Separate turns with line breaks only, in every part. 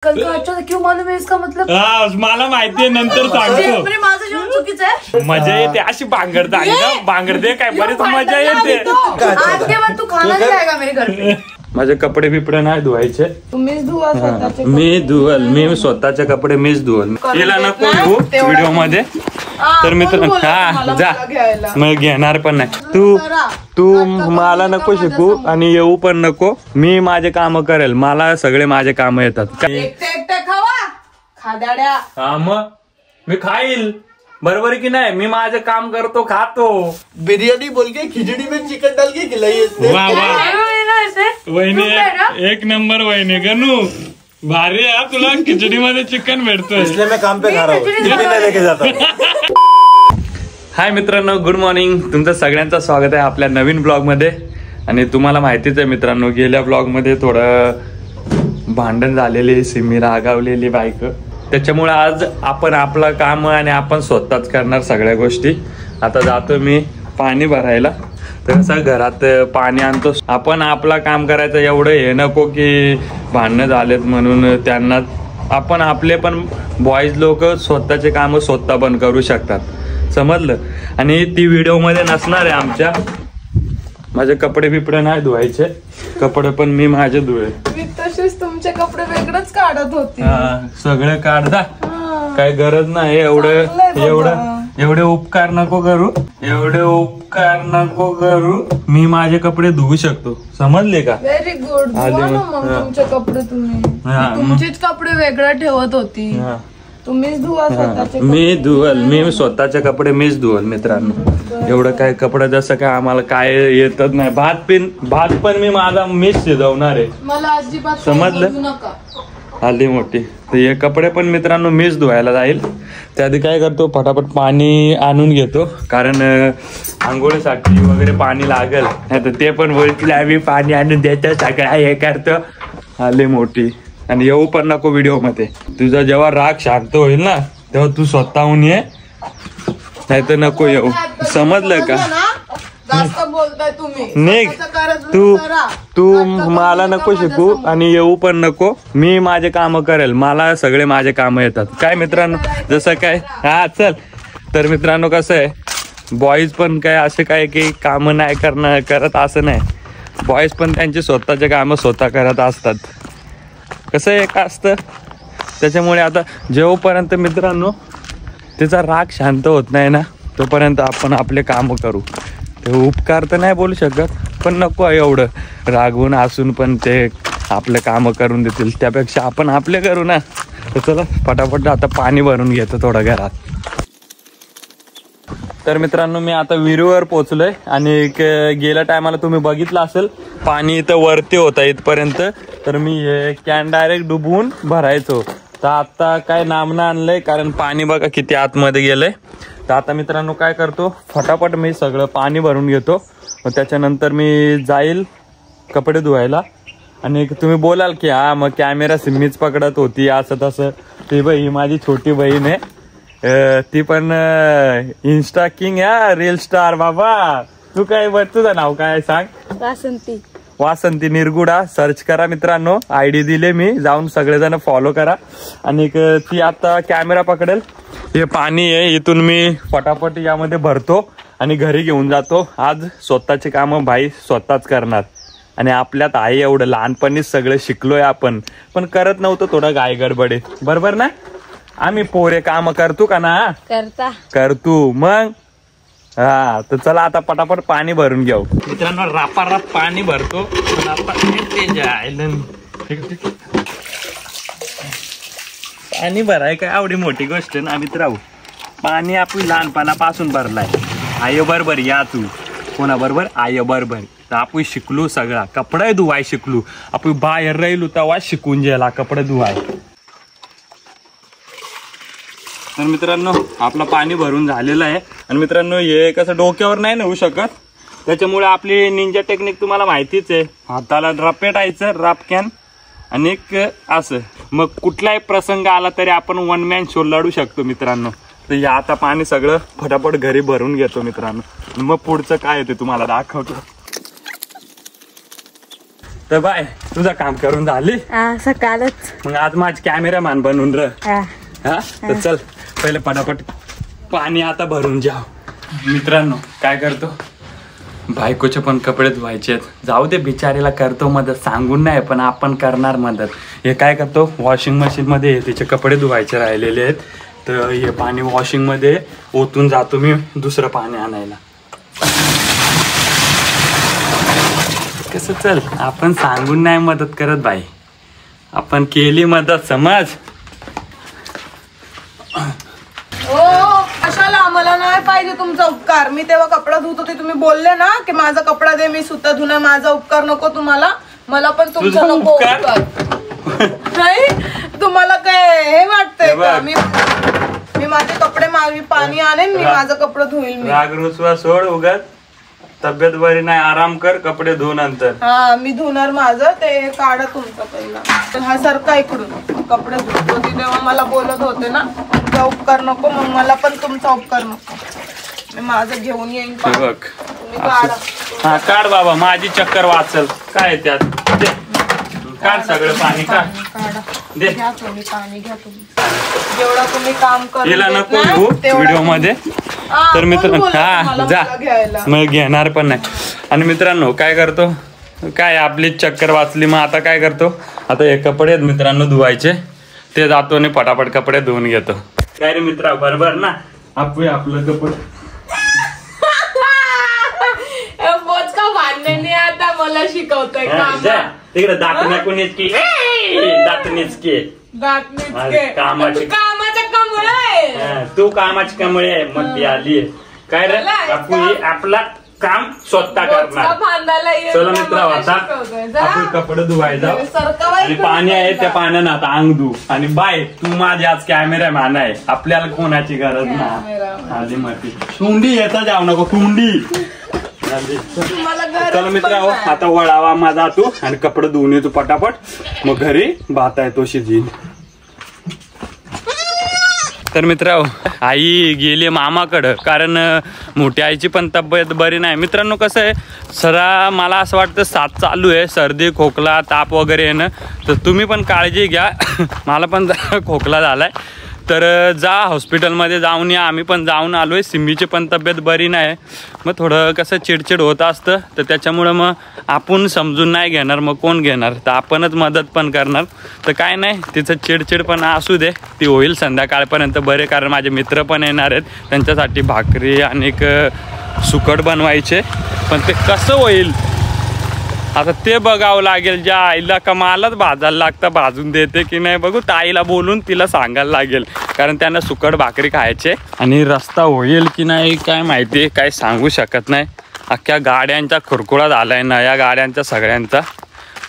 कल का अच्छा क्यों मालूम है इसका मतलब?
मला माहितीये, नंतर सांगतो.
माझं जीवन चुकीचं आहे.
मजा येते अशी बांगड झाली ना, बांगडते काय बरीच मजा येते.
आज के बाद तू खाना नहीं खाएगा मेरे घर पे.
माझे कपडे बिपडे नाही धुवायचे.
तुम्हीच धुवा स्वतःचे.
मी धुवल, मी स्वतःचे कपडे मीच धुवल. तिला नको धुवू व्हिडिओ मध्ये. तर मित्र हा जा, मग घेणार पण नाही. तू मला नको शिकू आणि येऊ पण नको. मी माझे काम करेल, मला सगळे माझे काम येतात.
एकटे खावा खादाड्या.
हा मग मी खाईल, बरोबर की नाही. मी माझे काम करतो, खातो.
बिर्याणी बोल के खिचड़ी में चिकन डाल के खिलाई.
वा वा वहिनी, एक नंबर वहिनी. गनू भारी आहे, तुला खिचडी मध्ये चिकन भेटतोय.
इसलिए मैं काम पे खा रहा हूँ, टिफिन नहीं लेके जाता.
हाय मित्रांनो, गुड मॉर्निंग. तुमचं सगळ्यांचं स्वागत आहे आपल्या नवीन ब्लॉग मध्ये. आणि तुम्हाला माहितीच आहे मित्रांनो, गेल्या ब्लॉग मध्ये थोडं भांडण झालेली, सिमी रागावलेली बायक. त्याच्यामुळे आज आपण आपलं काम आणि आपण स्वतःच करणार सगळ्या गोष्टी. आता जातो मी पाणी भरायला. तर कसं घरात पाणी आणतो आपण, आपला काम करायचं. एवढं हे नको की भांडणं झालेत म्हणून त्यांना. आपण आपले पण बॉईज लोक स्वतःचे काम स्वतः पण करू शकतात, समजलं. आणि ती व्हिडिओ मध्ये नसणार आहे आमच्या. माझे कपडे बिपडे नाही धुवायचे, कपडे पण मी माझे धुवे.
मी तसेच तुमचे कपडे वेगळंच काढत होते.
सगळे काढता, काय गरज नाही. एवढे उपकार नको करू, एवढे उपकार नको करू. मी माझे कपडे धुवू शकतो, समजले का?
Very good. तुमचे कपडे तुमचेच कपडे वेगळं ठेवत होती. तुम्हीच धुवा स्वतःचे.
मी धुवल, मी स्वतःचे कपडे मीच धुवल मित्रांनो. एवढं काय कपडे जसं काय आम्हाला काय येतच नाही. भात पण मी माझा मीच शिजवणार आहे,
मला अजिबात
समजलं.
नका
आली मोठी. तर हे कपडे पण मित्रांनो मीच धुवायला जाईल. त्याआधी काय करतो, फटाफट पाणी आणून घेतो, कारण आंघोळीसाठी वगैरे पाणी लागेल. नाही तर ते पण बोलतील आम्ही पाणी आणून देतो, सगळं हे करतो. आली मोठी. आणि येऊ पण नको व्हिडिओ मध्ये. तुझा जेव्हा राग शांत होईल ना, तेव्हा तू स्वतःहून ये, नाही तर नको येऊ, समजलं का?
जास्त बोलताय तुम्ही.
निघ तू मला नको शिकू आणि येऊ पण नको. मी माझे काम करेल, मला सगळे माझे काम येतात. काय मित्रांनो, जसं काय हा चल. तर मित्रांनो कसं आहे, बॉईज पण काय असे काय की काम नाही करत असं नाही. बॉईज पण त्यांचे स्वतःचे काम स्वतः करत असतात. कसं एक असतं. त्याच्यामुळे आता जेव्हापर्यंत मित्रांनो त्याचा राग शांत होत नाही ना, तोपर्यंत आपण आपले काम करू. ते उपकार तर नाही बोलू शकत, पण नको एवढं रागवून असून पण ते आपले काम करून देतील. त्यापेक्षा आपण आपले करू ना. तर चला फटाफट आता पाणी भरून घेतो थोडं घरात. तर मित्रांनो मी आता विहिरीवर पोहोचलोय. आणि गेल्या टायमाला तुम्ही बघितलं असेल, पाणी इथं वरती होतं इथपर्यंत. तर मी हे कॅन डायरेक्ट डुबवून भरायचो. तर आता काय नामना आणलंय, कारण पाणी बघा किती आतमध्ये गेलंय. तर आता मित्रांनो काय करतो, फटाफट मी सगळं पाणी भरून घेतो. मग त्याच्यानंतर मी जाईल कपडे धुवायला. आणि तुम्ही बोलाल की हा मग कॅमेरा सिम्मीच पकडत होती असं तसं. ती बाई माझी छोटी बहीण आहे, ती पण इन्स्टा किंग या, रील स्टार. बाबा तू काय, तुझं नाव काय सांग? वासंती निरगुडा. सर्च करा मित्रांनो, आयडी दिले मी, जाऊन सगळेजण फॉलो करा. आणि ती आता कॅमेरा पकडेल. हे पाणी आहे, इथून मी फटाफट यामध्ये भरतो आणि घरी घेऊन जातो. आज स्वतःचे कामं भाई स्वतःच करणार. आणि आपल्यात आहे एवढं, लहानपणीच सगळं शिकलोय आपण, पण करत नव्हतं थोडं गाय गडबडे, बरोबर ना? आम्ही पोरे काम करतो का ना? करतो मग. हा तर चला आता पटापट पाणी भरून घेऊ मित्रांनो. रापाराप पाणी भरतो. पाणी भराय काय आवडी मोठी गोष्ट ना मित्रांनो. पाणी आपण लहानपणापासून भरलाय. आय बरोबर या तू कोणा बरोबर, आय बरोबर. तर आपण शिकलो सगळा, कपडे धुवाय शिकलो. आपण बाहेर राहिलो तेव्हा शिकून गेला कपडे धुवाय. तर मित्रांनो आपलं पाणी भरून झालेलं आहे. आणि मित्रांनो हे कसं डोक्यावर नाही नेऊ शकत, त्याच्यामुळे आपली निंजा टेक्निक तुम्हाला माहितीच आहे. हाताला ड्रप पेटायचं, रप कॅन, आणि असं मग कुठलाही प्रसंग आला तरी आपण वन मॅन शो लढू शकतो मित्रांनो. तर या आता पाणी सगळं फटाफट घरी भरून घेतो मित्रांनो. मग पुढचं काय आहे ते तुम्हाला दाखवतो. तर बाय तुझं काम करून झाली
सकाळच.
मग आज माझी कॅमेरामॅन बनून र. हा तर चल पहिले पटापट पाणी आता भरून जाव. मित्रांनो काय करतो, बायकोचे पण कपडे धुवायचे आहेत. जाऊ दे बिचारीला करतो मदत, सांगून नाही पण आपण करणार मदत. हे काय करतो वॉशिंग मशीन मध्ये तिचे कपडे धुवायचे राहिलेले आहेत, तर हे पाणी वॉशिंग मध्ये ओतून जातो मी दुसरं पाणी आणायला. कसं चल आपण सांगून नाही मदत करत बाई, आपण केली मदत समज.
कशाला, आम्हाला नाही पाहिजे तुमचा उपकार. मी तेव्हा कपडा धुत होते, तुम्ही बोलले ना की माझा कपडा दे मी सुद्धा धुना, माझा उपकार नको तुम्हाला. मला पण तुमचा नको उपकार. नाही तुम्हाला काय हे वाटतंय का मी माझे कपडे मी पाणी आणेन, मी माझं कपडे धुईल. मी
राग रुसवा सोड, उगाच तब्येत बरी नाही, आराम कर, कपडे धुवून नंतर.
हा मी धुणार माझं, ते काढा तुमचं पहिला. हा सरका इकडून कपडे धुत होती तेव्हा मला बोलत होते ना तुमचा उपकार नको, मग मला पण तुमचा उपकार नको. मी माझं घेऊन येईन.
बघ
काढा.
हा काढ बाबा, माझी चक्कर वाचल. काय त्यात काढ सगळं पाणी काढ दे.
घ्या तुम्ही पाणी, घ्या तुम्ही. जेवढा तुम्ही काम
तिला नको धू व्हिडिओ मध्ये. तर मित्रांनो हा जा, मग घेणार पण नाही. आणि मित्रांनो काय करतो, काय आपली चक्कर वाचली. मग आता काय करतो, आता हे कपडे आहेत मित्रांनो धुवायचे, ते जातो आणि पटापट कपडे धुवून घेतो. काय रे मित्रा बरोबर ना, आपलं कपडे
आता मला शिकवतोय
तिकडे दातण्याकूनच की दातनीच की कामाची तू कामाची कमळे आहे मग आली. काय रे बापू आपला काम स्वतः करणार. चला मित्रा आता आपण कपडे धुवायचा आणि पाणी आहे त्या पाण्यानं आता अंग धु. आणि बाय तू माझी आज कॅमेरामॅन आहे, आपल्याला कोणाची गरज नाही. आली मती कुंडी येता जाऊ नको कुंडी. चला मित्रा आता वळावा माझा तू आणि कपडे धुवून येतो पटापट, मग घरी भात आहे तो शिजील. तर मित्रांनो आई गेली मामाकडं, कारण मोठ्या आईची पण तब्येत बरी नाही. मित्रांनो कसं आहे सरा मला असं वाटतं साथ चालू आहे, सर्दी खोकला ताप वगैरे येणं, तर तुम्ही पण काळजी घ्या. मला पण खोकला झालाय, तर जा हॉस्पिटलमध्ये जाऊन या. आम्ही पण जाऊन आलो आहे. सिम्मीची पण तब्येत बरी नाही, मग थोडं कसं चिडचिड होत असतं, तर त्याच्यामुळं मग आपण समजून नाही घेणार, मग कोण घेणार, तर आपणच मदत पण करणार. तर काय नाही तिचं चिडचिड पण असू दे, ती होईल संध्याकाळपर्यंत बरे, कारण माझे मित्र पण येणार आहेत, त्यांच्यासाठी भाकरी आणि सुकट बनवायचे. पण ते कसं होईल आता ते बघावं लागेल. ज्या आईला कमालच भाजायला लागतं, भाजून देते की नाही बघू, तर आईला बोलून तिला सांगायला लागेल, कारण त्यांना सुकट भाकरी खायचे. आणि रस्ता होईल की नाही काय माहिती, काय सांगू शकत नाही. अख्ख्या गाड्यांचा खुरकुळा झालाय, नया गाड्यांचा सगळ्यांचा.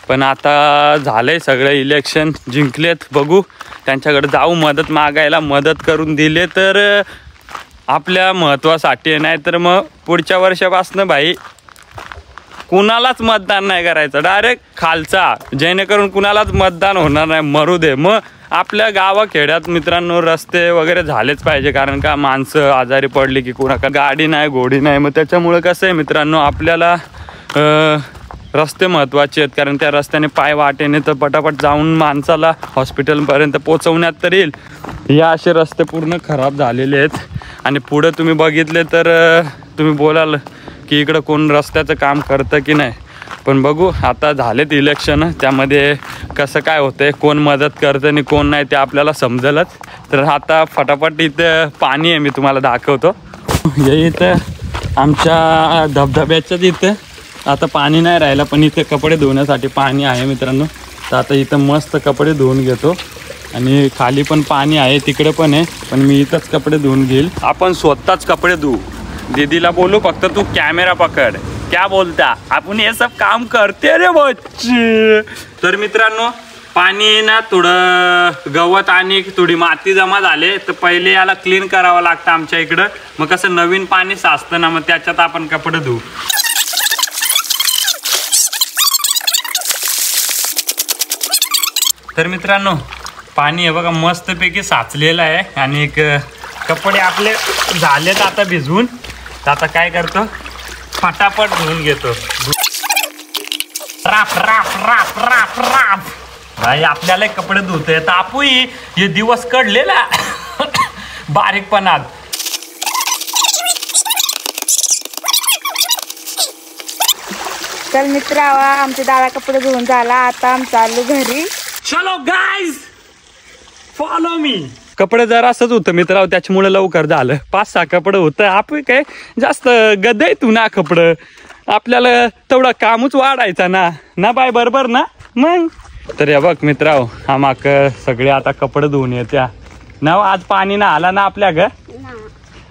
पण आता झालंय सगळं, इलेक्शन जिंकलेत, बघू त्यांच्याकडे जाऊ मदत मागायला. मदत करून दिले तर आपल्या महत्त्वासाठी, नाही तर मग पुढच्या वर्षापासून भाई कुणालाच मतदान नाही करायचं, डायरेक्ट खालचा, जेणेकरून कुणालाच मतदान होणार नाही, मरू दे. मग आपल्या गावाखेड्यात मित्रांनो रस्ते वगैरे झालेच पाहिजे, कारण का माणसं आजारी पडली की कुणाका गाडी नाही घोडी नाही. मग त्याच्यामुळं कसं आहे मित्रांनो आपल्याला रस्ते महत्त्वाचे आहेत, कारण त्या रस्त्याने पाय वाटेने तर पटापट जाऊन माणसाला हॉस्पिटलपर्यंत पोचवण्यात तर येईल. या असे रस्ते पूर्ण खराब झालेले आहेत. आणि पुढे तुम्ही बघितले तर तुम्ही बोलाल की इकडं कोण रस्त्याचं काम करतं की नाही, पण बघू आता झालेत इलेक्शन, त्यामध्ये कसं काय होतंय, कोण मदत करतं आणि कोण नाही ते आपल्याला समजेलच. तर आता फटाफट इथं पाणी आहे, मी तुम्हाला दाखवतो. हे इथं आमच्या धबधब्याच्याच इथं आता पाणी नाही राहिलं, पण इथे कपडे धुण्यासाठी पाणी आहे मित्रांनो. तर आता इथं मस्त कपडे धुवून घेतो. आणि खाली पण पाणी आहे, तिकडे पण आहे, पण मी इथंच कपडे धुवून घेईल. आपण स्वतःच कपडे धुवू. दीदीला बोलू फक्त तू कॅमेरा पकड, क्या बोलता, आपण हे सब काम करते रे बच्चे. तर मित्रांनो पाणी ना थोडं गवत आणि थोडी माती जमा झाले, तर पहिले याला क्लीन करावं लागतं आमच्या इकडं. मग कसं नवीन पाणी साचतं ना, मग त्याच्यात आपण कपडे धुवू. तर मित्रांनो पाणी हे बघा मस्तपैकी साचलेलं आहे, आणि कपडे आपले झालेत आता भिजवून. तर आता काय करतो फटाफट धुवून घेतो. राप राप राप राप राप. भाई आपल्याला कपडे धुते तापूई हे दिवस कडलेला बारीकपणात.
चल मित्र आमचे दादा कपडे धुवून झाला. आता आम्ही चाललो घरी.
चलो गाईज फॉलो मी. कपडे जरा असंच होतं मित्रांनो, त्याच्यामुळे लवकर झालं. 5-6 कपडे होतं. आपण काय जास्त गदय तू ना कपडं, आपल्याला तेवढा कामच वाढायचा ना बाय, बरोबर ना मग. तर या बघ मित्रांनो, आम्हाक सगळे आता कपडे धुवून येत्या ना. आज पाणी ना आला ना आपल्या ग,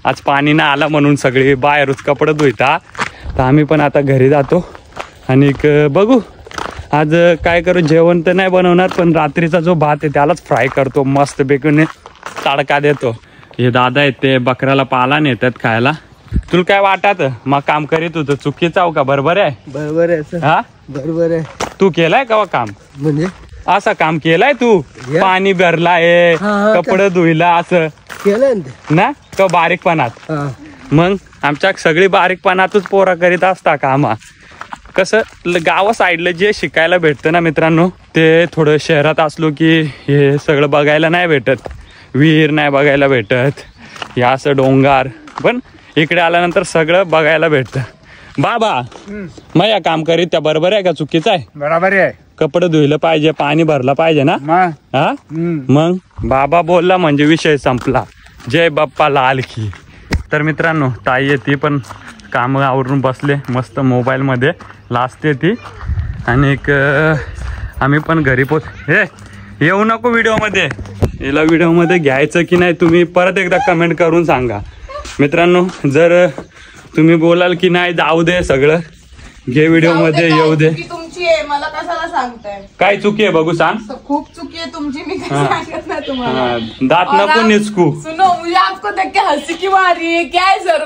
आज पाणी ना आला म्हणून सगळे बाहेरच कपडे धुता. तर आम्ही पण आता घरी जातो आणि बघू आज काय करू. जेवण तर नाही बनवणार, पण रात्रीचा जो भात आहे त्यालाच फ्राय करतो मस्त पैकी, तडका देतो. हे दादा आहेत ते बकऱ्याला पाला नेतात खायला. तुला काय वाटत मग काम करीत होतं चुकीचं हो का? बरोबर आहे.
बरोबर आहे सर.
हा
बरोबर आहे.
तू केलाय का काम?
म्हणजे
असं काम केलाय तू? पाणी भरलाय, कपडे धुईला असं
केलं
ना का बारीकपणात? मग आमच्या सगळी बारीकपणातच पोरा करीत असता कामा. कसं गावा साईडला जे शिकायला भेटतं ना मित्रांनो, ते थोडं शहरात असलो की हे सगळं बघायला नाही भेटत. विहीर नाही बघायला भेटत, हे असं डोंगर. पण इकडे आल्यानंतर सगळं बघायला भेटतं. बाबा मग या काम करीत त्या बरोबर आहे का चुकीचं आहे?
बरोबर आहे.
कपडे धुईलं पाहिजे, पाणी भरलं पाहिजे ना. हा मग बाबा बोलला म्हणजे विषय संपला. जय बाप्पा लाल की. तर मित्रांनो ताई येते पण काम आवरून बसले मस्त मोबाईलमध्ये लाजते ती. आणि आम्ही पण घरी हे येऊ नको व्हिडिओमध्ये. याला व्हिडिओमध्ये घ्यायचं की नाही तुम्ही परत एकदा कमेंट करून सांगा मित्रांनो. जर तुम्ही बोलाल की नाही जाऊ दे सगळं घे व्हिडिओमध्ये येऊ दे.
तुमची आहे, मला कशाला सांगताय?
काय चुकी आहे बघू सांग.
खूप चुकी है तुमची, मी काही सांगत नाही तुम्हाला.
दात नको निचकू.
सुनो मुझे आपको देख के हंसी क्यों आ रही है? क्या है सर?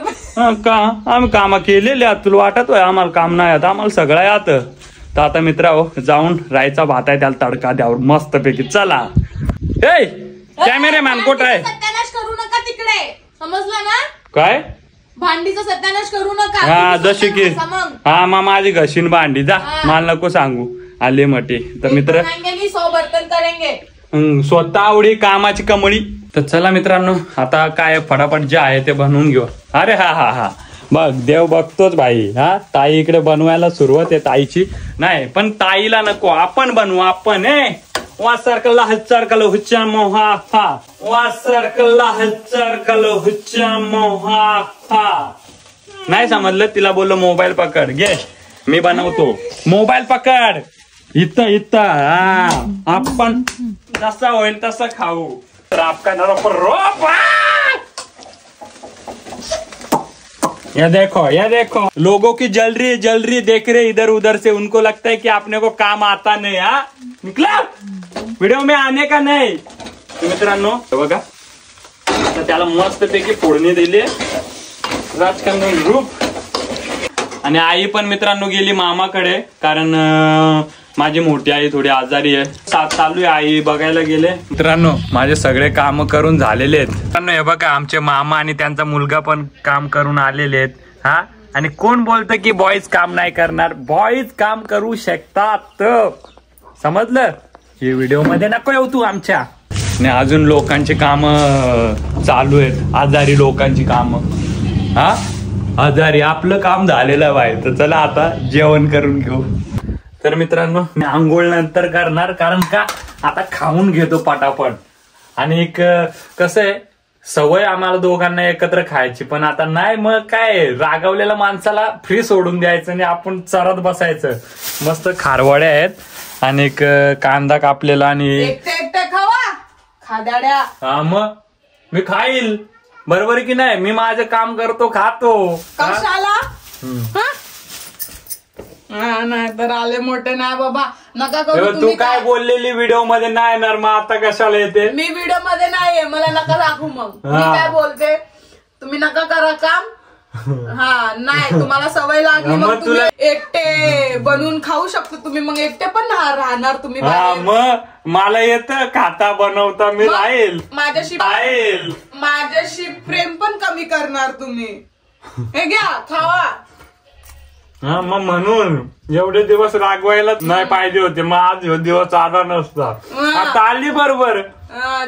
का आम्ही काम केलेले आहेत, तुला वाटत होय आम्हाला काम नाही येत? आम्हाला सगळं येतं. तर आता मित्रांनो जाऊन रायचा भात आहे त्याला तडका द्यावर मस्त पैकी. चला ए कॅमेरामॅन कुठं आहे?
सत्यानाश करू नका तिकडे, समजलं ना?
काय
भांडीचा सत्यानाश करू नका.
हा जशी की हा मा माझी घशीन भांडी जा, मला नको सांगू आले मटे. तर मित्र
100 बर्तन करेंगे.
स्वतः आवडी कामाची कमळी. तर चला मित्रांनो आता काय फटाफट जे आहे ते बनवून घेऊ. अरे हा बघ देव बघतोच भाई. हा ताई इकडे बनवायला सुरुवात आहे ताईची. नाही पण ताईला नको, आपण बनवू आपण. वासरकला हच्चारकल हुच्चा मोहा हा, वासरकला हच्चारकल हुच्चा मोहा हा. नाही समजलं? तिला बोललो मोबाईल पकड घे मी बनवतो. मोबाईल पकड इथं हा, आपण जसा होईल तसं खाऊ. तर आपका रोप. ये देखो लोगों की जल रही देख रहे इधर उधर से. उनको लगता है कि आपने को काम आता नहीं. हा निकला व्हिडिओ में आने का नाही. मित्रांनो बघा तर त्याला मस्त पैकी फोडणी दिली राजकारण रूप. आणि आई पण मित्रांनो गेली मामाकडे, कारण माझी मोठी आई थोडी आजारी आहे. साथ चालू आहे, आई बघायला गेले. मित्रांनो माझे सगळे काम करून झालेले आहेत. मित्रांनो हे बघा आमचे मामा आणि त्यांचा मुलगा पण काम करून आलेले आहेत. हा आणि कोण बोलतं की बॉईज काम नाही करणार? बॉईज काम करू शकतात, समजलं? हे व्हिडिओ मध्ये नको येऊ तू आमच्या. आणि अजून लोकांची काम चालू आहेत, आजारी लोकांची काम. हा आजारी आपलं काम झालेलं आहे. तर चला आता जेवण करून घेऊ. तर मित्रांनो मी आंघोळ नंतर करणार, कारण का आता खाऊन घेतो पटापट. आणि एक कसं आहे सवय आम्हाला दोघांना एकत्र खायची, पण आता नाही. मग काय रागवलेल्या माणसाला फ्री सोडून द्यायचं आणि आपण चरत बसायचं. मस्त खारवड्या आहेत आणि एक कांदा कापलेला आणि
एकटे खावा खादाड्या.
हा मग मी खाईल, बरोबर की नाही? मी माझं काम करतो खातो.
कशाला? नाही तर आले मोठे नाही बाबा, नका करू.
तू काय बोललेली व्हिडिओ मध्ये नाही येणार, मग आता कशाला येते?
मी व्हिडिओ मध्ये नाहीये, मला नका दाखवू. मग मी काय बोलते, तुम्ही नका करा काम. हा नाही तुम्हाला सवय लागली, मग तुम्ही एकटे बनवून खाऊ शकतो तुम्ही. मग एकटे पण राहणार तुम्ही.
मग मला येतं खाता बनवता, मी राहील.
माझ्याशी प्रेम पण कमी करणार तुम्ही. हे घ्या खावा.
हा मग म्हणून एवढे दिवस रागवायला नाही पाहिजे होते, मग आज ह्यो दिवस आला नसता. आता आली बरोबर.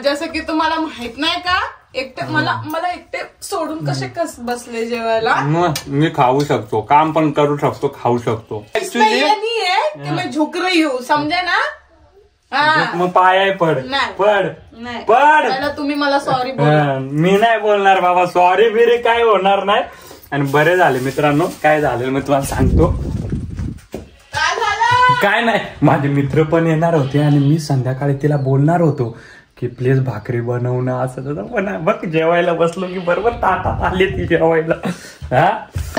जसं की तुम्हाला माहित नाही का, एकटे मला एकटे सोडून कसे बसले जेवायला.
मग मी खाऊ शकतो, काम पण करू शकतो, खाऊ शकतो.
मैं झुक रही हूँ, समजे ना.
मग पाय पड पड पड.
तुम्ही मला सॉरी.
मी नाही बोलणार बाबा, सॉरी बिरी काय होणार नाही. आणि बरे झाले मित्रांनो, काय झालं मी तुम्हाला सांगतो. काय नाही, माझे मित्र पण येणार होते आणि मी संध्याकाळी तिला बोलणार होतो की प्लीज भाकरी बनवणं असं पण बघ जेवायला बसलो की बरोबर ताटात आली ती जेवायला. हा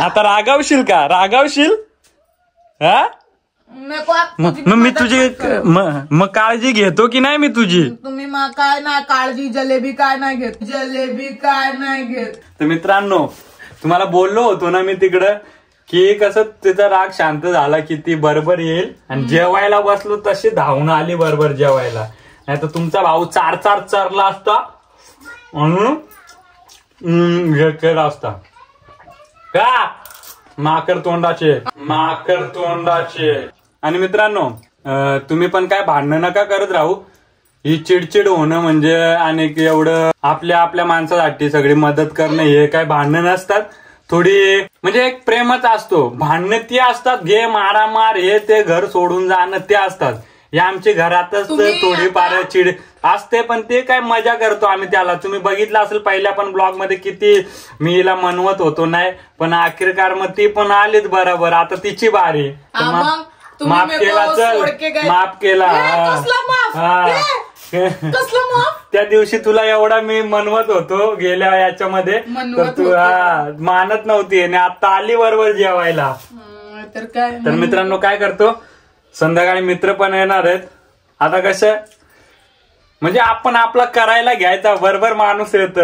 आता रागावशील का, रागावशील. हा मग मी तुझी मग काळजी घेतो की नाही मी तुझी.
तुम्ही काय नाही काळजी, जलेबी काय नाही घेत, जलेबी काय नाही घेत.
तर मित्रांनो तुम्हाला बोललो होतो ना मी तिकडं की कसं तिचा राग शांत झाला की ती बरोबर येईल. आणि जेवायला बसलो तशी धावून आली बरोबर जेवायला. नाही तर तुमचा भाऊ चार चरला असता म्हणून केला असता का. माकड तोंडाचे. आणि मित्रांनो तुम्ही पण काय भांडणं नका करत राहू. ही चिडचिड होणं म्हणजे आणि एवढं आपल्या माणसासाठी सगळी मदत करणं हे काय भांडणं नसतात. थोडी म्हणजे एक प्रेमच असतो. भांडणं ते असतात, घे मारामार हे ते घर सोडून जाणं ते असतात. या आमच्या घरातच थोडीफार चिड असते, पण ते काय मजा करतो आम्ही त्याला. तुम्ही बघितलं असेल पहिल्या पण ब्लॉग मध्ये किती मी हिला मनवत होतो नाही, पण अखेरकार मग ती पण आलीच बरोबर. आता तिची बारी. माफ केला, चल माफ केला. त्या दिवशी तुला एवढा मी मनवत होतो गेल्या याच्यामध्ये, तर तू मानत नव्हती आणि आता आली बरोबर जेवायला. तर मित्रांनो काय करतो, संध्याकाळी मित्र पण येणार आहेत. आता कसं म्हणजे आपण आपला करायला घ्यायचा, बरोबर माणूस येत.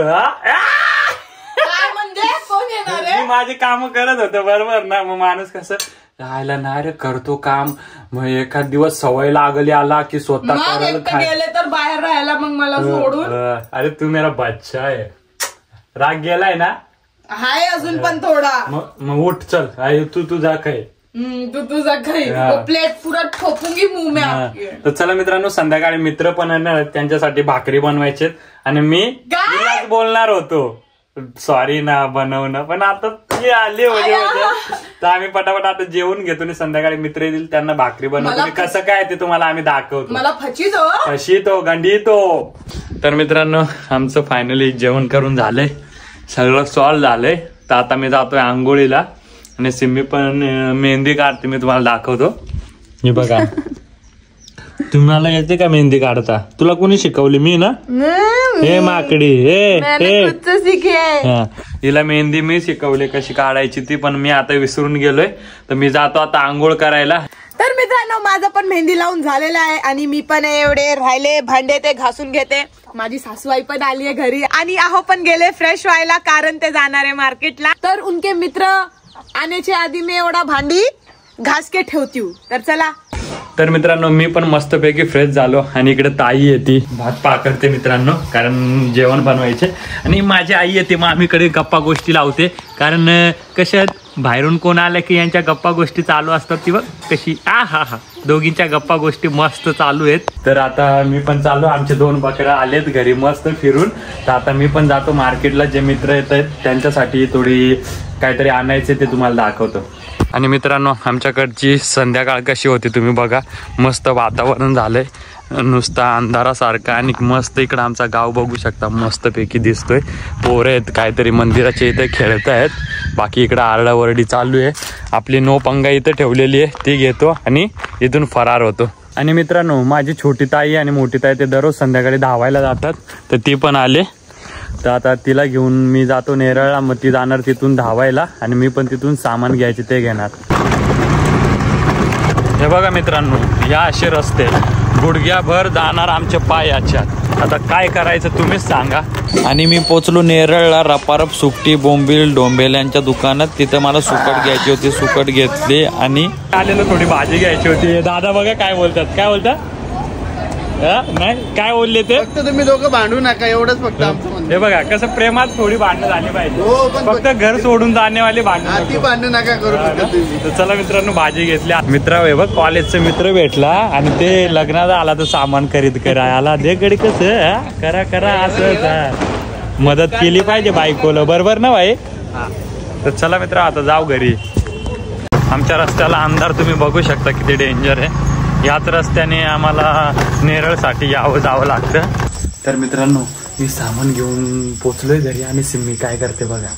मी माझी कामं करत होते बरोबर ना, मग माणूस कसं राहायला नाही रे करतो काम. मग एखाद दिवस सवय लागली आला की स्वतः करायला
गेले तर बाहेर राहायला मग मला सोडून.
अरे तू मेरा बच्चा आहे. राग गेलाय ना,
हाय अजून पण थोडा.
मग उठ चल, तू तुझा काय
तुझा काही प्लेट पुरा ठोपूंगी मुंह में.
तर चला मित्रांनो संध्याकाळी मित्र पण येणार, त्यांच्यासाठी भाकरी बनवायचे आणि मी बोलणार होतो सॉरी ना बनवणं, पण आता ती आली म्हणजे तर आम्ही पटापट आता जेवून घेतो आणि संध्याकाळी मित्र येतील त्यांना भाकरी बनवतो. कसं काय ते तुम्हाला आम्ही दाखवतो.
मला
फशीतो गंडीतो. तर मित्रांनो आमचं फायनली जेवण करून झालंय, सगळं सॉल्व झालंय. तर आता मी जातोय आंघोळीला आणि सिम्मी पण मेहंदी काढते, मी तुम्हाला दाखवतो. हे बघा तुम्हाला येते का मेहंदी काढता? तुला कोणी शिकवली? मी ना. हे माकडी हिला मेहंदी मी शिकवली कशी काढायची ती, पण मी आता विसरून गेलोय. तर मी जातो आता आंघोळ करायला.
तर मित्रांनो माझं पण मेहंदी लावून झालेला आहे आणि मी पण एवढे राहिले भांडे ते घासून घेते. माझी सासूबाई पण आली आहे घरी आणि आहो पण गेले फ्रेश व्हायला, कारण ते जाणार आहे मार्केटला. तर उनके मित्र आण्याच्या आधी मी एवढा भांडी घास के ठेवती हूँ. तर चला.
तर मित्रांनो मी पण मस्तपैकी फ्रेश झालो आणि इकडे ताई येते भात पाकडते मित्रांनो, कारण जेवण बनवायचे. आणि माझी आई येते मामीकडे गप्पा गोष्टी लावते, कारण कशा बाहेरून कोण आलं की यांच्या गप्पा गोष्टी चालू असतात. ती बघ कशी हा दोघींच्या गप्पा गोष्टी मस्त चालू आहेत. तर आता मी पण चालू, आमचे 2 बकऱ्या आलेत घरी मस्त फिरून. तर आता मी पण जातो मार्केटला. जे मित्र येत आहेत त्यांच्यासाठी थोडी काहीतरी आणायचे ते तुम्हाला दाखवतो. आणि मित्रांनो आमच्याकडची संध्याकाळ कशी होती तुम्ही बघा, मस्त वातावरण झालंय, नुसता अंधारासारखा आणि मस्त. इकडं आमचा गाव बघू शकता मस्तपैकी दिसतोय. पोरं आहेत काहीतरी मंदिराच्या इथे खेळत आहेत, बाकी इकडं आरडाओरडी चालू आहे. आपली नो पंगा इथं ठेवलेली आहे ती घेतो आणि इथून फरार होतो. आणि मित्रांनो माझी छोटी ताई आणि मोठी ताई ते दररोज संध्याकाळी धावायला जातात, तर ती पण आले. तर आता तिला घेऊन मी जातो नेरळला, मग ती जाणार तिथून धावायला आणि मी पण तिथून सामान घ्यायचे ते घेणार. हे बघा मित्रांनो या असे रस्ते गुडघ्याभर जाणार आमच्या पायाच्यात. आता काय करायचं तुम्हीच सांगा. आणि मी पोचलो नेरळला. रपारप सुकटी बोंबील डोंबेल्यांच्या दुकानात. तिथं मला सुकट घ्यायची होती, सुकट घेतली आणि आलेलो थोडी भाजी घ्यायची होती. दादा बघा काय बोलतात, काय बोलतात नाही काय बोलले ते
फक्त तुम्ही दोघं भांडू नका एवढंच फक्त आमचं म्हणणं.
हे बघा कसं प्रेमात थोडी भांडणं झाली पाहिजे.
हो, पण
फक्त घर सोडून जाणेवाले भांडणं
अति
नको.
भांडू नका करू फक्त तुम्ही.
तर चला मित्रांनो भाजी घेतली. मित्र आहे बघ कॉलेजचा मित्र भेटला आणि ते लग्नाला आला तर सामान खरेदी करा आला दे गडी कसं करा करा असं मदत केली पाहिजे बायकोला बरोबर ना भाई. तर चला मित्र आता जाऊ घरी. आमच्या रस्त्याला अंधार तुम्ही बघू शकता किती डेंजर आहे. याच रस्त्याने आम्हाला नेरळसाठी जावं लागतं. तर मित्रांनो मी सामान घेऊन पोचलोय घरी आणि सिम्मी काय करते बघा.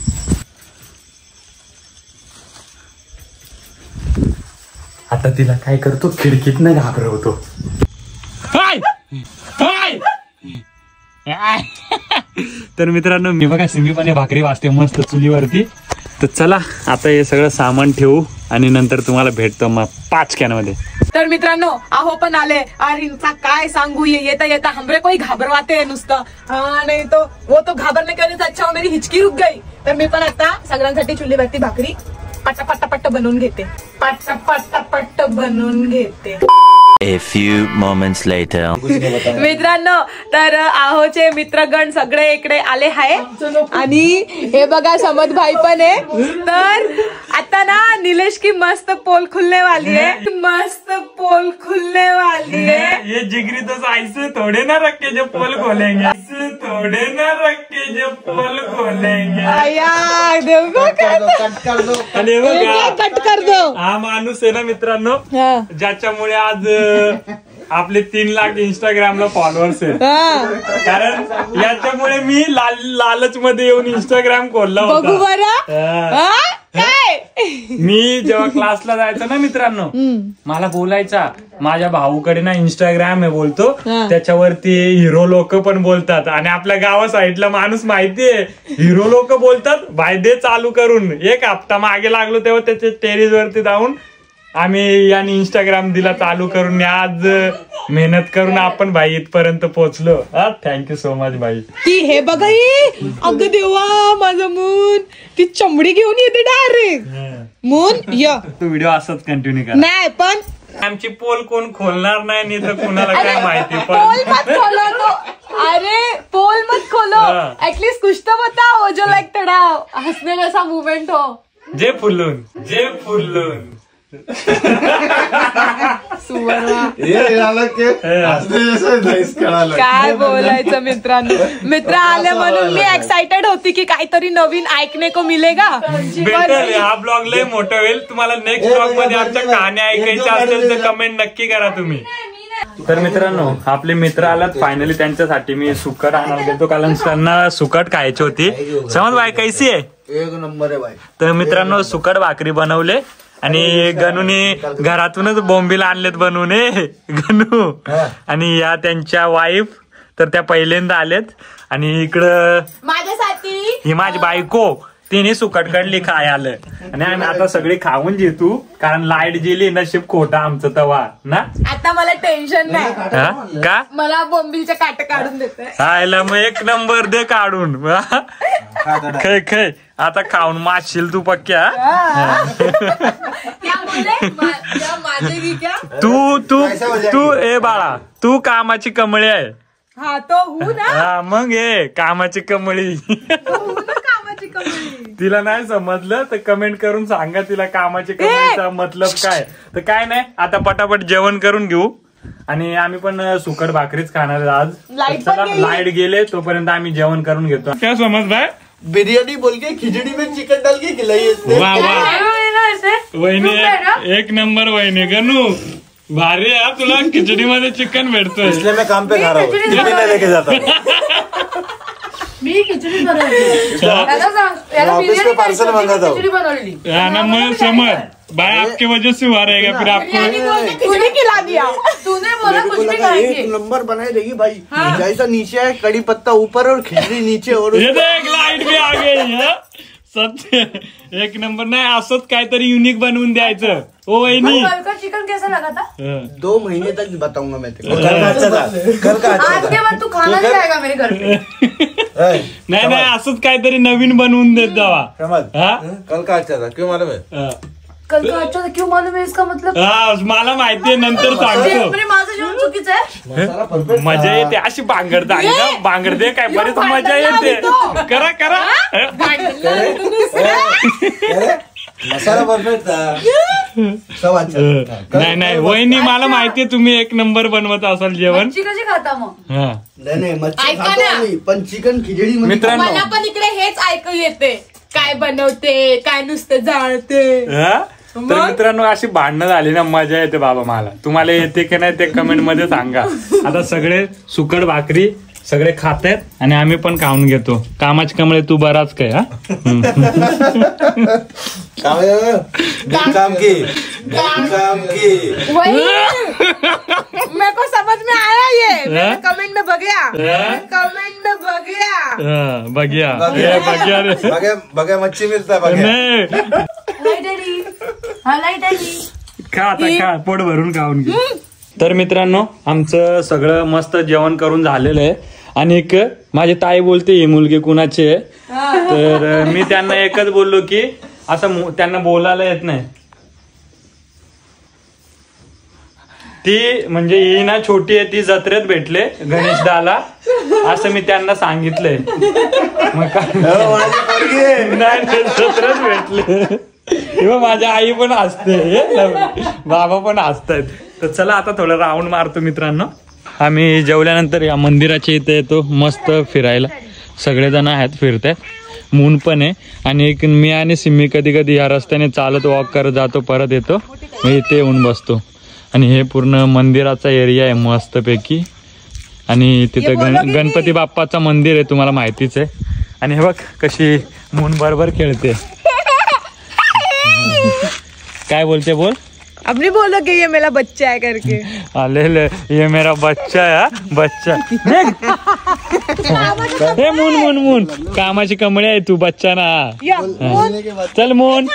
आता तिला काय करतो खिडकीतनं घाबरवतो. तर मित्रांनो मी बघा सिम्मीपणे भाकरी वाजते मस्त चुलीवरती. तर चला आता हे सगळं सामान ठेवू आणि नंतर तुम्हाला भेटतो मग 5 कॅनमध्ये.
तर मित्रांनो आहो पण आले और इनका काय सांगू ये येता येता हमरे कोई घाबरवाते है नुसतं. नाही तो वो तो घाबरने के वजह से अच्छा मेरी हिचकी रुक गई. तर मी पण आता सगळ्यांसाठी चुलीवरती भाकरी पट्टा पट्टा पट्ट बनवून घेते. पट्टा पट्टा पट्ट बनवून घेते.
A few moments later.
मित्रांनो तर आहोचे मित्रगण सगळे इकडे आले आहे आणि हे बघा समद भाई पण आहे. तर आता ना निलेश की मस्त पोल खुलने वाली है. मस्त पोल खुलने वाली है.
ये जिगरी तो ऐसे थोड़े ना रखे जो पोल खोलेंगे. ऐसे थोड़े ना रखे जो पोल खोलेंगे.
यार देखो
कट कर दो.
आणि बघा
कट कर दो.
हा माणूस आहे ना मित्रांनो ज्याच्यामुळे आज आपले 3 लाख इंस्टाग्रामला फॉलोअर्स आहेत. कारण याच्यामुळे मी लालच मध्ये येऊन इंस्टाग्राम खोलला
बघू
होता.
बरं काय
मी जेव्हा क्लासला जायचो ना मित्रांनो मला बोलायचा माझ्या भाऊकडे ना इंस्टाग्राम आहे बोलतो त्याच्यावरती हिरो लोक पण बोलतात आणि आपल्या गावा साईडला माणूस माहितीये हिरो लोक बोलतात भाई दे चालू करून. 1 हप्ता मागे लागलो तेव्हा त्याच्या टेरेस वरती जाऊन आम्ही याने इंस्टाग्राम दिला चालू करून. आज मेहनत करून आपण भाई इथपर्यंत पोहोचलो. थँक्यू सो मच भाई.
की हे बघा अगं देवा माझं मून ती चमडी घेऊन येते डायरेक्ट मून य.
तू व्हिडिओ असंच कंटिन्यू कर.
नाही पण
आमची पोल कोण खोलणार नाही तर कुणाला काय माहिती
पोल
पण
मत खोलो तो. अरे पोल मत खोलो एटलीस्ट कुछ तो बताओ जो लाइक थोड़ा हंसने जैसा मूवमेंट हो.
जे फुलून
काय बोलायचं मित्रांनो. मित्र आले म्हणून मी एक्साइटेड होती की काहीतरी नवीन ऐकणे को मिलेगा.
भेटेल. हा ब्लॉग लय मोठा होईल. तुम्हाला नेक्स्ट ब्लॉग मध्ये आमच्या कहाण्या ऐकायच्या असेल तर कमेंट नक्की करा तुम्ही. तर मित्रांनो आपले मित्र आलात फायनली. त्यांच्यासाठी मी सुकट आणायला गेलो कारण त्यांना सुकट खायची होती. समज बाय कैसी आहे.
1 नंबर आहे बाई.
तर मित्रांनो सुकट भाकरी बनवले आणि गणूने घरातूनच बोंबीला आणलेत बनवून गणू आणि या त्यांच्या वाईफ. तर त्या पहिल्यांदा आलेत आणि इकडं
माझ्यासाठी
ही माझी बायको तिने सुकट कडली खाय आलं आणि आम्ही आता सगळी खाऊन जेतू कारण लाईट गेली नशीब खोटा आमचं तवा ना.
आता मला टेन्शन नाही.
का
मला बोंबीलचे काटे काढून देते.
खायला मग 1 नंबर दे काढून. खै आता खाऊन मारशील तू पक्क्या. तू ए बाळा तू कामाची कमळी आहे.
हा तो हू ना.
मग हे कामाची कमळी.
कामाची कमळी.
तिला नाही समजलं तर कमेंट करून सांगा तिला कामाची कमळीचा मतलब काय. तर काय नाही आता पटापट जेवण करून घेऊ आणि आम्ही पण सुकट भाकरीच खाणार आज. लाईट गेले तोपर्यंत आम्ही जेवण करून घेतो. काय समज बाय
बिरयानी बोल के खिचड़ी में चिकन डाल के खिलाई इसने.
वा वहिनी 1 नंबर वहिनी. गणू भारी आहे तुला खिचडी मध्ये चिकन भेटतोय.
इसलिए मैं काम पे खा रहा हूँ. टिफिन नहीं लेके जाता.
मी खिचडी बनवली.
ऑफिस में पार्सल मंगाता हूँ.
खिचडी बनवली.
मैं समझ भाई आपकी वजह से हुआ रहेगा फिर आपको.
तूने खिला दिया.
तूने बोला
मेरे को
कुछ भी
लगा
खाएंगे.
1 नंबर बनाई देगी भाई. जैसा नीचे है कड़ी पत्ता ऊपर और खिचड़ी नीचे और
ये देख लाईट भी आ गई. सत्य 1 नंबर. नाही असंच काहीतरी युनिक बनवून द्यायचं. ओ वहिनी
कल का चिकन कैसा लगा था?
2 महीने तक बताऊंगा मैं तेरे को. कल का अच्छा था. कल का अच्छा
आज के बाद तू खाना नहीं आएगा मेरे घर पे.
नाही असंच काहीतरी नवीन बनवून देत जावा.
समझ. कल का अच्छा था क्यों मालूम है.
कल का अच्छा था, क्यों मालूम है इसका मतलब?
हा, मला माहितीये, नंतर सांगतो.
म्हणजे माझं जेवण चुकीचं आहे.
मसाला परफेक्ट.
मजा येते अशी बांगड झाली ना, बांगडते काय बरीच मजा येते. करा करा.
मसाला परफेक्ट.
नाही नाही वहिनी, मला माहितीये तुम्ही एक नंबर बनवत असाल जेवण.
मच्छी कशी खाता मग?
हा.
नाही मच्छी
ऐका
खातो
ना.
आम्ही, पण चिकन खिचडी मध्ये
मित्रांनो.
मला पण इकडे हेच ऐकू येते, काय बनवते, काय नुसतं जाळते.
हा? तर मित्रांनो अशी भांडणं झाली ना, मजा येते बाबा मला. तुम्हाला येते की नाही ते कमेंट मध्ये सांगा. आता सगळे सुकट भाकरी सगळे खातायत आणि आम्ही पण खाऊन घेतो. कामाची कमळे तू बराच काय. हा
काम की
मेरे को समझ में आया ये. कमेंट में बघ्या, कमेंट में बघ्या.
बघ्या रे.
बघा मच्छी मिळता
नाही.
हाय डॅडी. हाय डॅडी.
खा आता, खा, पोट भरून खाऊन घे. तर मित्रांनो आमचं सगळं मस्त जेवण करून झालेलं आहे. आणि एक माझी ताई बोलते ही मुलगी कुणाची आहे, तर मी त्यांना एकच बोललो की असं त्यांना बोलायला येत नाही. ती म्हणजे ही ना छोटी आहे, ती जत्रेत भेटले गणेशदाला असं मी त्यांना सांगितलंय. मग काय नाही, जत्रेत भेटले. किंवा माझ्या आई पण हसते, बाबा पण हसतायत. तर चला आता थोडं राऊंड मारतो मित्रांनो. आम्ही जेवल्यानंतर या मंदिराच्या इथे येतो मस्त फिरायला. सगळेजण आहेत, फिरतायत, मून पण आहे. आणि एक मी आणि सिम्मी कधी कधी या रस्त्याने चालत वॉक करत जातो, परत येतो, मी इथे येऊन बसतो. आणि हे पूर्ण मंदिराचा एरिया आहे मस्तपैकी. आणि तिथं गणपती बाप्पाचं मंदिर आहे, तुम्हाला माहितीच आहे. आणि हे बघ कशी मून बरोबर खेळते. काय बोलते बोल.
अपनी बोलो कि ये मेरा बच्चा है करके.
अले ये मेरा बच्चा है, बच्चा. हे मून मून मून कामाची कमळी आहे तू, बच्चा ना. चल मून.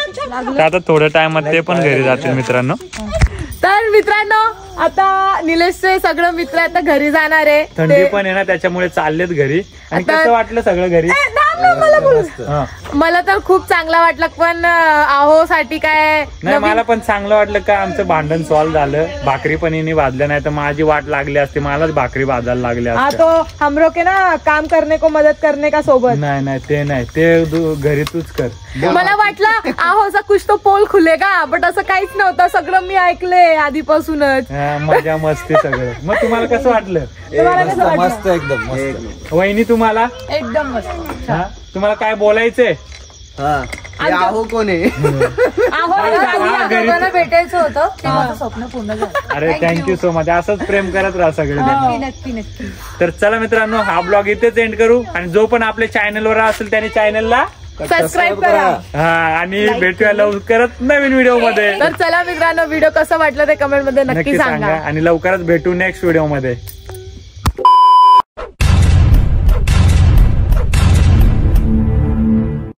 आता थोड्या टायमात ते पण घरी जातील मित्रांनो.
तर मित्रांनो आता निलेशचे सगळं मित्र आता घरी जाणार आहे.
थंडी पण आहे ना, त्याच्यामुळे चाललेत घरी. आणि कसं वाटलं सगळं घरी?
मला तर खूप चांगला वाटलं, पण आहो साठी काय
नाही, मला पण चांगलं वाटलं का आमचं भांडण सॉल्व्ह झालं. भाकरी पण हिने भाजलं, नाही तर माझी वाट लागली असते, मलाच भाकरी भाजायला लागल्या
हाँ
असत्या.
तो हम लोग के ना काम करने को मदद करने का सोबत.
नाही नाही ते नाही, ते घरी तूच कर.
मला वाटलं आहोचा कुछ तो पोल खुलेगा, बट असं काहीच नव्हतं. सगळं मी ऐकलंय आधीपासूनच.
मजा मस्ती सगळं. मग तुम्हाला कसं वाटलं?
तुम्हाला कसं वाटलं?
मस्त एकदम मस्त.
वहिनी तुम्हाला?
एकदम मस्त.
हा? तुम्हाला काय बोलायचंय?
आहो कोण आहे?
दोघांना भेटायचं होतं, ते माझं स्वप्न पूर्ण झालं.
अरे थँक्यू सो मच. असंच प्रेम करत राहा सगळे.
नक्की नक्की.
तर चला मित्रांनो हा ब्लॉग इथेच एंड करू. आणि जो पण आपल्या चॅनलवर असेल त्याने चॅनलला
सबस्क्राईब करा.
हा, आणि भेटूया लवकरच नवीन व्हिडिओ मध्ये.
तर चला मित्रांनो, व्हिडिओ कसं वाटलं ते कमेंट मध्ये नक्की सांगा.
आणि लवकरच भेटू नेक्स्ट व्हिडिओ मध्ये.